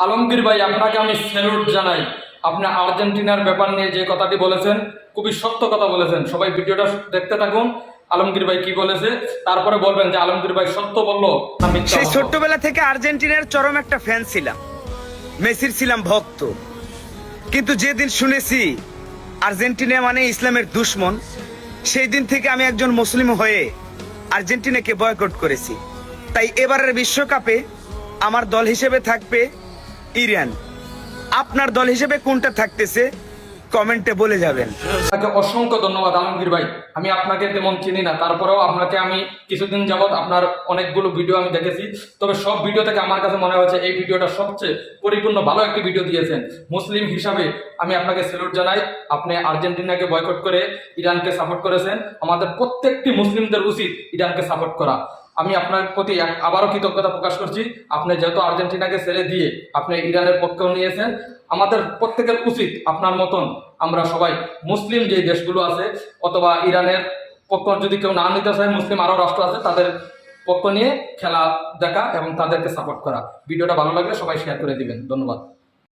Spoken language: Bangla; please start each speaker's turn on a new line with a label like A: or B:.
A: আলমগীর ভাই, আপনাকে আমি স্যালুট জানাই। আপনি আর্জেন্টিনার ব্যাপার নিয়ে যে কথাটি বলেছেন, খুবই সত্য কথা বলেছেন। সবাই ভিডিওটা দেখতে থাকুন। আলমগীর ভাই কি বলেছে, তারপরে বলবেন যে আলমগীর ভাই সত্য বললো না মিথ্যা
B: সেই
A: বললো।
B: ছোট্টবেলা থেকে আর্জেন্টিনার চরম একটা ফ্যান ছিলাম, মেসির ছিলাম ভক্ত। কিন্তু যেদিন শুনেছি আর্জেন্টিনা মানে ইসলামের দুশ্মন, সেই দিন থেকে আমি একজন মুসলিম হয়ে আর্জেন্টিনাকে বয়কট করেছি। তাই এবারের বিশ্বকাপে আমার দল হিসেবে থাকবে ইরান। আপনার দল হিসেবে কোনটা থাকতেছে কমেন্টে বলে যাবেন।
A: আপনাকে অসংখ্য ধন্যবাদ আলমগীর ভাই। আমি আপনাকে তেমন চিনি না, তারপরেও আপনাকে আমি কিছুদিন যাবৎ আপনার অনেকগুলো ভিডিও আমি দেখেছি। তবে সব ভিডিও থেকে আমার কাছে মনে হয়েছে এই ভিডিওটা সবচেয়ে পরিপূর্ণ ভালো একটি ভিডিও দিয়েছেন। মুসলিম হিসাবে আমি আপনাকে স্যালুট জানাই। আপনি আর্জেন্টিনাকে বয়কট করে ইরানকে সাপোর্ট করেছেন। আমাদের প্রত্যেকটি মুসলিমদের উচিত ইরানকে সাপোর্ট করা। আমি আপনার প্রতি আবারও কৃতজ্ঞতা প্রকাশ করছি। আপনি যেহেতু আর্জেন্টিনাকে ছেড়ে দিয়ে আপনি ইরানের পক্ষেও নিয়েছেন, আমাদের প্রত্যেকের উচিত আপনার মতন আমরা সবাই মুসলিম যে দেশগুলো আছে অথবা ইরানের পক্ষ যদি কেউ না নিতে চায়, মুসলিম আরও রাষ্ট্র আছে, তাদের পক্ষ নিয়ে খেলা দেখা এবং তাদেরকে সাপোর্ট করা। ভিডিওটা ভালো লাগলে সবাই শেয়ার করে দিবেন। ধন্যবাদ।